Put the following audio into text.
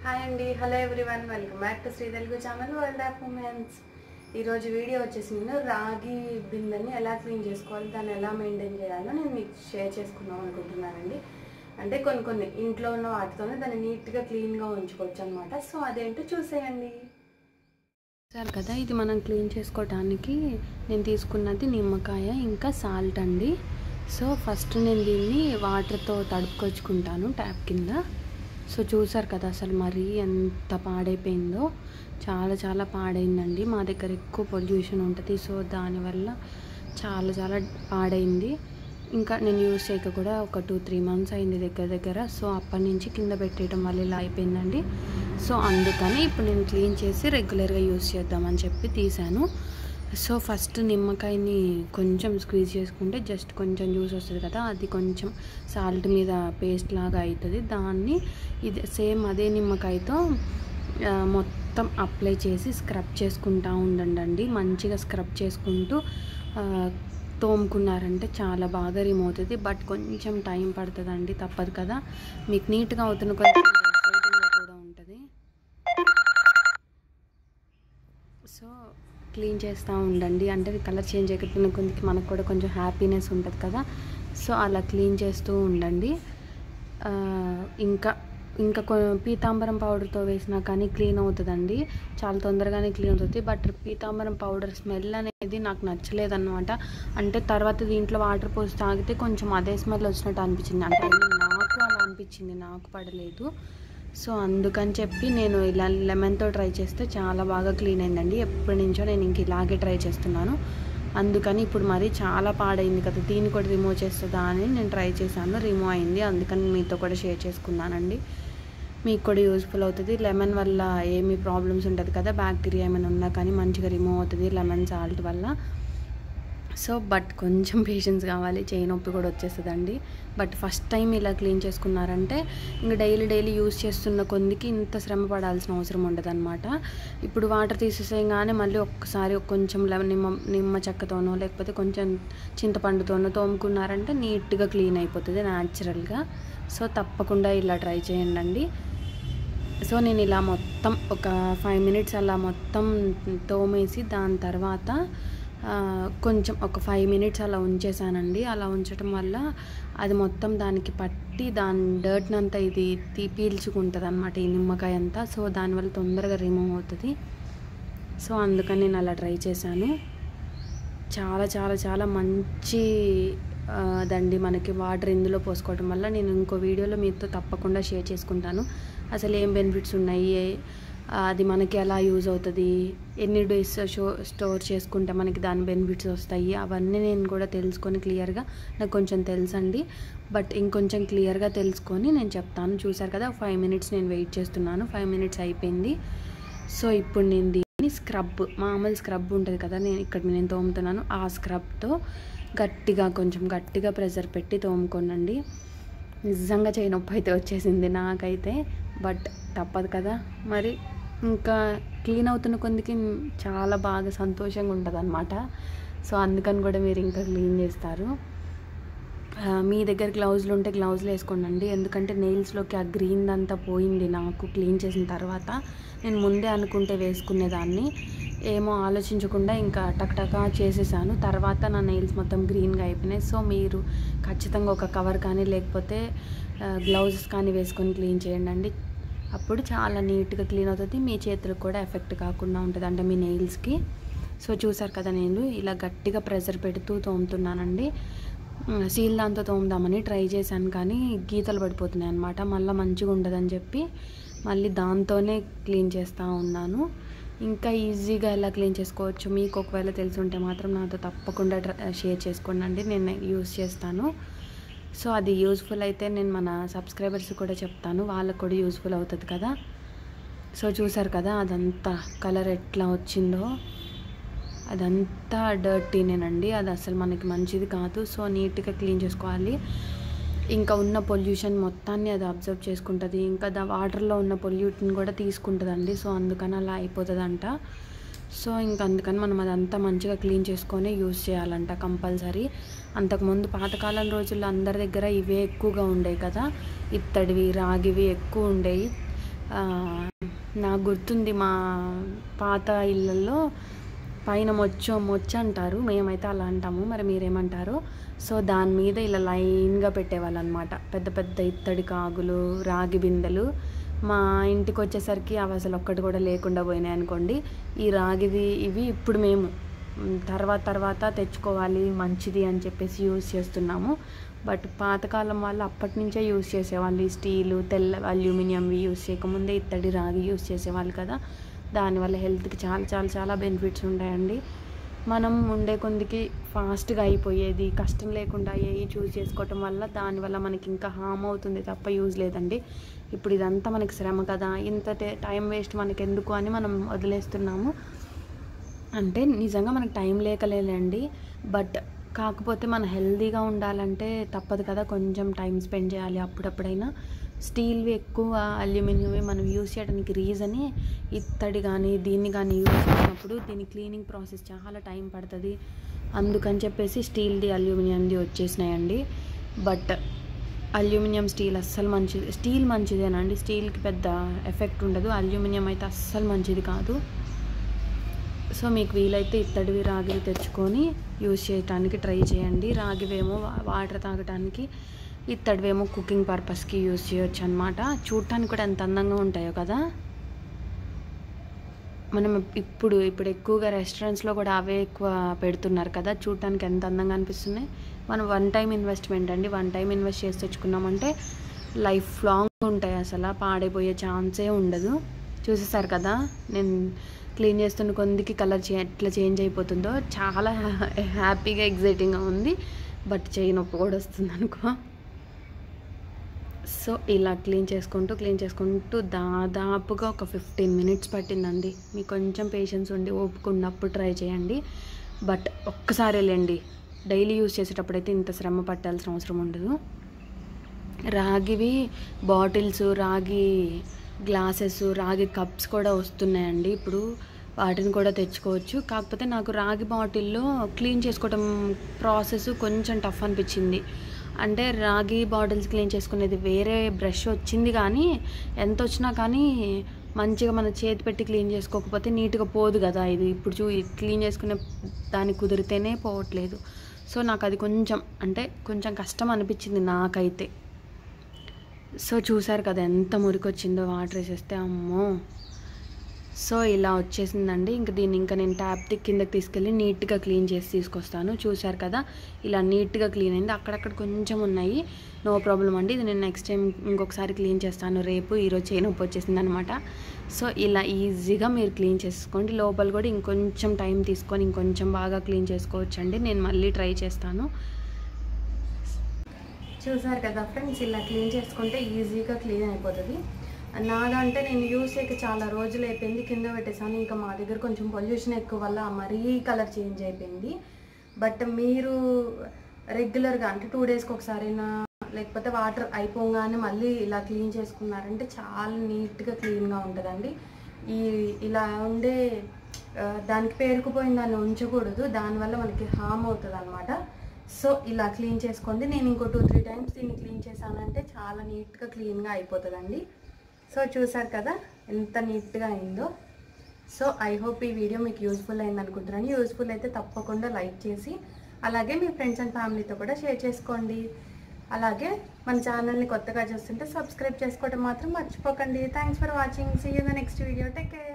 Hi అండి, hello everyone, welcome back to Sritelugu channel world of women's. ఈరోజు video వచ్చేసి నేను రాగి బిందెని ఎలా క్లీన్ చేసుకోవాలి, దాన్ని ఎలా మెయింటైన్ చేయాలో నేను మీకు షేర్ చేసుకుందాం అనుకుంటున్నానండి. అంటే కొన్ని ఇంట్లో ఉన్న వాటితోనే దాన్ని నీట్గా క్లీన్గా ఉంచుకోవచ్చు అనమాట. సో అదేంటో చూసేయండి. సార్ కదా, ఇది మనం క్లీన్ చేసుకోవడానికి నేను తీసుకున్నది నిమ్మకాయ ఇంకా సాల్ట్ అండి. సో ఫస్ట్ నేను దీన్ని వాటర్తో తడుపుకొచ్చుకుంటాను ట్యాప్ కింద. సో చూసారు కదా అసలు మరీ ఎంత పాడైపోయిందో, చాలా పాడైందండి. మా దగ్గర ఎక్కువ పొల్యూషన్ ఉంటుంది, సో దానివల్ల చాలా పాడైంది. ఇంకా నేను యూజ్ చేయక కూడా ఒక 2-3 మంత్స్ అయింది దగ్గర. సో అప్పటి నుంచి కింద పెట్టేయడం వల్ల ఇలా అయిపోయిందండి. సో అందుకని ఇప్పుడు నేను క్లీన్ చేసి రెగ్యులర్గా యూజ్ చేద్దామని చెప్పి తీసాను. సో ఫస్ట్ నిమ్మకాయని కొంచెం స్క్వీజ్ చేసుకుంటే జస్ట్ కొంచెం జ్యూస్ వస్తుంది కదా, అది కొంచెం సాల్ట్ మీద పేస్ట్ లాగా అవుతుంది. దాన్ని ఇది సేమ్ అదే నిమ్మకాయతో మొత్తం అప్లై చేసి స్క్రబ్ చేసుకుంటూ ఉండండి. మంచిగా స్క్రబ్ చేసుకుంటూ తోముకున్నారంటే చాలా బాగా రిమూవ్ అవుతుంది. బట్ కొంచెం టైం పడుతుందండి, తప్పదు కదా. మీకు నీట్గా అవుతున్న కొంచెం కూడా ఉంటుంది. సో క్లీన్ చేస్తూ ఉండండి, అంటే కలర్ చేంజ్ అయిపోతున్న కొద్దికి మనకు కూడా కొంచెం హ్యాపీనెస్ ఉంటుంది కదా. సో అలా క్లీన్ చేస్తూ ఉండండి. ఇంకా పీతాంబరం పౌడర్తో వేసినా కానీ క్లీన్ అవుతుందండి, చాలా తొందరగానే క్లీన్ అవుతుంది. బట్ పీతాంబరం పౌడర్ స్మెల్ అనేది నాకు నచ్చలేదన్నమాట. అంటే తర్వాత దీంట్లో వాటర్ పోసి తాగితే కొంచెం అదే స్మెల్ వచ్చినట్టు అనిపించింది. అంటే నాకు అలా అనిపించింది, నాకు పడలేదు. సో అందుకని చెప్పి నేను ఇలా లెమన్తో ట్రై చేస్తే చాలా బాగా క్లీన్ అయిందండి. ఎప్పటి నుంచో నేను ఇంక ఇలాగే ట్రై చేస్తున్నాను. అందుకని ఇప్పుడు మరి చాలా పాడైంది కదా, దీన్ని కూడా రిమూవ్ చేస్తుందా అని నేను ట్రై చేశాను, రిమూవ్ అయింది. అందుకని మీతో కూడా షేర్ చేసుకున్నానండి. మీకు కూడా యూజ్ఫుల్ అవుతుంది. లెమన్ వల్ల ఏమీ ప్రాబ్లమ్స్ ఉంటుంది కదా, బ్యాక్టీరియా ఏమైనా ఉన్నా కానీ మంచిగా రిమూవ్ అవుతుంది లెమన్ సాల్ట్ వల్ల. సో బట్ కొంచెం పేషెన్స్ కావాలి, చేయి నొప్పి కూడా వచ్చేస్తుందండి. బట్ ఫస్ట్ టైం ఇలా క్లీన్ చేసుకున్నారంటే ఇంకా డైలీ యూజ్ చేస్తున్న కొందికి ఇంత శ్రమ పడాల్సిన అవసరం ఉండదు అనమాట. ఇప్పుడు వాటర్ తీసేసేయగానే మళ్ళీ ఒక్కసారి కొంచెం నిమ్మ చెక్కతోనో లేకపోతే కొంచెం చింతపండుతోనో తోముకున్నారంటే నీట్గా క్లీన్ అయిపోతుంది న్యాచురల్గా. సో తప్పకుండా ఇలా ట్రై చేయండి. సో నేను ఇలా మొత్తం ఒక 5 minutes అలా మొత్తం తోమేసి దాని తర్వాత కొంచెం ఒక 5 minutes అలా ఉంచేసానండి. అలా ఉంచడం వల్ల అది మొత్తం దానికి పట్టి దాని డర్ట్నంతా ఇది పీల్చుకుంటుంది అనమాట, ఈ నిమ్మకాయ అంతా. సో దానివల్ల తొందరగా రిమూవ్ అవుతుంది. సో అందుకని నేను అలా ట్రై చేశాను. చాలా మంచి దండి మనకి వాటర్ ఇందులో పోసుకోవడం వల్ల. నేను ఇంకో వీడియోలో మీతో తప్పకుండా షేర్ చేసుకుంటాను అసలు ఏం బెనిఫిట్స్ ఉన్నాయి, అది మనకి ఎలా యూజ్ అవుతుంది, ఎన్ని డేస్ స్టోర్ చేసుకుంటే మనకి దాని బెనిఫిట్స్ వస్తాయి, అవన్నీ నేను కూడా తెలుసుకొని క్లియర్గా, నాకు కొంచెం తెలుసండి బట్ ఇంకొంచెం క్లియర్గా తెలుసుకొని నేను చెప్తాను. చూసారు కదా 5 minutes నేను వెయిట్ చేస్తున్నాను, 5 minutes అయిపోయింది. సో ఇప్పుడు నేను దీన్ని మామూలు స్క్రబ్ ఉంటుంది కదా, నేను తోముతున్నాను, ఆ స్క్రబ్తో కొంచెం గట్టిగా ప్రెషర్ పెట్టి తోముకోనండి. నిజంగా చేయి నొప్పి అయితే వచ్చేసింది నాకైతే, బట్ తప్పదు కదా మరి. ఇంకా క్లీన్ అవుతున్న కొందికి చాలా బాగా సంతోషంగా ఉంటుంది అనమాట. సో అందుకని కూడా మీరు ఇంకా క్లీన్ చేస్తారు. మీ దగ్గర గ్లౌజులు ఉంటే గ్లౌజులు వేసుకోండి, ఎందుకంటే నెయిల్స్లోకి ఆ గ్రీన్ అంతా పోయింది నాకు క్లీన్ చేసిన తర్వాత. నేను ముందే అనుకుంటే వేసుకునేదాన్ని, ఏమో ఆలోచించకుండా ఇంకా టక్టకా చేసేసాను. తర్వాత నా నెయిల్స్ మొత్తం గ్రీన్గా అయిపోయినాయి. సో మీరు ఖచ్చితంగా ఒక కవర్ కానీ లేకపోతే గ్లౌజెస్ కానీ వేసుకొని క్లీన్ చేయండి, అప్పుడు చాలా నీట్గా క్లీన్ అవుతుంది. మీ చేతులకు కూడా ఎఫెక్ట్ కాకుండా ఉంటుంది, అంటే మీ నెయిల్స్కి. సో చూసారు కదా, నేను ఇలా గట్టిగా ప్రెషర్ పెడుతూ తోముతున్నానండి. సీల్ దాంతో తోముదామని ట్రై చేశాను కానీ గీతలు పడిపోతున్నాయి అనమాట, మళ్ళీ మంచిగా ఉండదని చెప్పి మళ్ళీ దాంతోనే క్లీన్ చేస్తూ ఉన్నాను. ఇంకా ఈజీగా ఎలా క్లీన్ చేసుకోవచ్చు మీకు ఒకవేళ తెలుసుంటే మాత్రం నాతో తప్పకుండా షేర్ చేసుకోండి, నేను యూజ్ చేస్తాను. సో అది యూజ్ఫుల్ అయితే నేను మన సబ్స్క్రైబర్స్ కూడా చెప్తాను, వాళ్ళకు కూడా యూజ్ఫుల్ అవుతుంది కదా. సో చూసారు కదా అదంతా కలర్ ఎట్లా వచ్చిందో, అదంతా డర్టీనేనండి, అది అసలు మనకి మంచిది కాదు. సో నీట్గా క్లీన్ చేసుకోవాలి. ఇంకా ఉన్న పొల్యూషన్ మొత్తాన్ని అది అబ్జర్వ్ చేసుకుంటుంది, ఇంకా వాటర్లో ఉన్న పొల్యూట్ని కూడా తీసుకుంటుందండి. సో అందుకని అలా అయిపోతుందంట. సో ఇంకా అందుకని మనం అదంతా మంచిగా క్లీన్ చేసుకొని యూజ్ చేయాలంట కంపల్సరీ. అంతకుముందు పాతకాలం రోజుల్లో అందరి దగ్గర ఇవే ఎక్కువగా ఉండేవి కదా, ఇత్తడివి రాగివి ఎక్కువ ఉండేవి. నాకు గుర్తుంది మా పాత ఇళ్ళల్లో పైన మొచ్చ అంటారు, మేమైతే అలా అంటాము, మరి మీరేమంటారో. సో దాని మీద ఇలా లైన్గా పెట్టేవాళ్ళు అనమాట, పెద్ద పెద్ద ఇత్తడి కాగులు, రాగి బిందెలు. మా ఇంటికి వచ్చేసరికి అవి అసలు ఒక్కటి కూడా లేకుండా పోయినాయి అనుకోండి. ఈ రాగిది ఇవి ఇప్పుడు మేము తర్వాత తెచ్చుకోవాలి మంచిది అని చెప్పేసి యూజ్ చేస్తున్నాము. బట్ పాతకాలం వాళ్ళు అప్పటి నుంచే యూజ్ చేసేవాళ్ళు. ఈ స్టీలు, తెల్ల అల్యూమినియంవి యూజ్ చేయకముందే ఇత్తడి, రాగి యూజ్ చేసేవాళ్ళు కదా. దానివల్ల హెల్త్కి చాలా చాలా చాలా బెనిఫిట్స్ ఉంటాయండి. మనం ఉండే కొందికి ఫాస్ట్గా అయిపోయేది, కష్టం లేకుండా అయ్యేవి చూస్ చేసుకోవటం వల్ల దానివల్ల మనకి ఇంకా హామ్ అవుతుంది తప్ప యూజ్ లేదండి. ఇప్పుడు ఇదంతా మనకి శ్రమ కదా, ఇంత టైం వేస్ట్ మనకి ఎందుకు అని మనం వదిలేస్తున్నాము. అంటే నిజంగా మనకు టైం లేకలేదండి, బట్ కాకపోతే మనం హెల్తీగా ఉండాలంటే తప్పదు కదా, కొంచెం టైం స్పెండ్ చేయాలి అప్పుడప్పుడైనా. స్టీల్వి ఎక్కువ, అల్యూమినియంవి మనం యూజ్ చేయడానికి రీజనే ఇత్తడి కానీ దీన్ని కానీ యూజ్ చేసినప్పుడు దీని క్లీనింగ్ ప్రాసెస్ చాలా టైం పడుతుంది. అందుకని చెప్పేసి స్టీల్ది, అల్యూమినియంది వచ్చేసినాయండి. బట్ అల్యూమినియం, స్టీల్ అస్సలు మంచిది. స్టీల్ మంచిదేనండి, స్టీల్కి పెద్ద ఎఫెక్ట్ ఉండదు. అల్యూమినియం అయితే అస్సలు మంచిది కాదు. సో మీకు వీలైతే ఇత్తడివి, రాగివి తెచ్చుకొని యూజ్ చేయడానికి ట్రై చేయండి. రాగివేమో వాటర్ తాగటానికి, ఇత్తడివేమో కుకింగ్ పర్పస్కి యూజ్ చేయొచ్చు అనమాట. చూడటానికి కూడా ఎంత అందంగా ఉంటాయో కదా. మనం ఇప్పుడు ఎక్కువగా రెస్టారెంట్స్లో కూడా అవే ఎక్కువ పెడుతున్నారు కదా, చూడటానికి ఎంత అందంగా అనిపిస్తున్నాయి. మనం వన్ టైం ఇన్వెస్ట్మెంట్ అండి, వన్ టైం ఇన్వెస్ట్ చేసి తెచ్చుకున్నామంటే లైఫ్ లాంగ్ ఉంటాయి, అసలు పాడైపోయే ఛాన్సే ఉండదు. చూసేసారు కదా నేను క్లీన్ చేస్తున్న కొందికి కలర్ ఎట్లా చేంజ్ అయిపోతుందో, చాలా హ్యాపీగా ఎగ్జైటింగ్గా ఉంది. బట్ చేయి నొప్పి కూడా వస్తుంది అనుకో. సో ఇలా క్లీన్ చేసుకుంటూ దాదాపుగా ఒక 15 మినిట్స్ పట్టిందండి. మీకు కొంచెం పేషెన్స్ ఉండి ఓపుకున్నప్పుడు ట్రై చేయండి. బట్ ఒక్కసారేలేండి, డైలీ యూజ్ చేసేటప్పుడైతే ఇంత శ్రమ పట్టాల్సిన అవసరం ఉండదు. రాగివి బాటిల్స్, రాగి గ్లాసెస్, రాగి కప్స్ కూడా వస్తున్నాయండి ఇప్పుడు, వాటిని కూడా తెచ్చుకోవచ్చు. కాకపోతే నాకు రాగి బాటిల్లో క్లీన్ చేసుకోవడం ప్రాసెస్ కొంచెం టఫ్ అనిపించింది. అంటే రాగి బాటిల్స్ క్లీన్ చేసుకునేది వేరే బ్రష్ వచ్చింది, కానీ ఎంత వచ్చినా కానీ మంచిగా మన చేతి పెట్టి క్లీన్ చేసుకోకపోతే నీట్గా పోదు కదా. ఇది ఇప్పుడు క్లీన్ చేసుకునే దానికి కుదిరితేనే పోవట్లేదు. సో నాకు అది కొంచెం కష్టం అనిపించింది నాకైతే. సో చూసారు కదా ఎంత మురికొచ్చిందో వాటర్ వేసేస్తే, అమ్మో. సో ఇలా వచ్చేసిందండి. దీన్ని నేను ట్యాప్ కిందకి తీసుకెళ్ళి నీట్గా క్లీన్ చేసి తీసుకొస్తాను. చూసారు కదా ఇలా నీట్గా క్లీన్ అయింది. అక్కడక్కడ కొంచెం ఉన్నాయి, నో ప్రాబ్లం అండి. ఇది నేను నెక్స్ట్ టైం ఇంకొకసారి క్లీన్ చేస్తాను రేపు. ఈరోజు చేయి నొప్పి వచ్చేసింది అనమాట. సో ఇలా ఈజీగా మీరు క్లీన్ చేసుకోండి. లోపల కూడా ఇంకొంచెం టైం తీసుకొని ఇంకొంచెం బాగా క్లీన్ చేసుకోవచ్చండి. నేను మళ్ళీ ట్రై చేస్తాను. చూసారు కదా ఫ్రెండ్స్, ఇలా క్లీన్ చేసుకుంటే ఈజీగా క్లీన్ అయిపోతుంది. నాదంటే నేను యూస్ చేయక చాలా రోజులు అయిపోయింది, కింద పెట్టేసాను. ఇంకా మా దగ్గర కొంచెం పొల్యూషన్ ఎక్కువ వల్ల మరీ కలర్ చేంజ్ అయిపోయింది. బట్ మీరు రెగ్యులర్గా అంటే 2 డేస్కి ఒకసారైనా, లేకపోతే వాటర్ అయిపోగానే మళ్ళీ ఇలా క్లీన్ చేసుకున్నారంటే చాలా నీట్గా క్లీన్గా ఉంటుందండి. ఇలా ఉండే దానికి పేరుకుపోయిన దాన్ని ఉంచకూడదు, దానివల్ల మనకి హామ్ అవుతుంది అనమాట. సో ఇలా క్లీన్ చేసుకోండి. నేను ఇంకో 2-3 టైమ్స్ దీన్ని క్లీన్ చేశానంటే చాలా నీట్గా క్లీన్గా అయిపోతుందండి. సో చూసారు కదా ఎంత నీట్గా అయిందో. సో ఐ హోప్ ఈ వీడియో మీకు యూస్ఫుల్ అయింది అనుకుంటున్నాను. యూస్ఫుల్ అయితే తప్పకుండా లైక్ చేసి, అలాగే మీ ఫ్రెండ్స్ అండ్ ఫ్యామిలీతో కూడా షేర్ చేసుకోండి. అలాగే మన ఛానల్ని కొత్తగా చూస్తుంటే సబ్స్క్రైబ్ చేసుకోవడం మాత్రం మర్చిపోకండి. Thanks for watching. See you in the next video. Take care.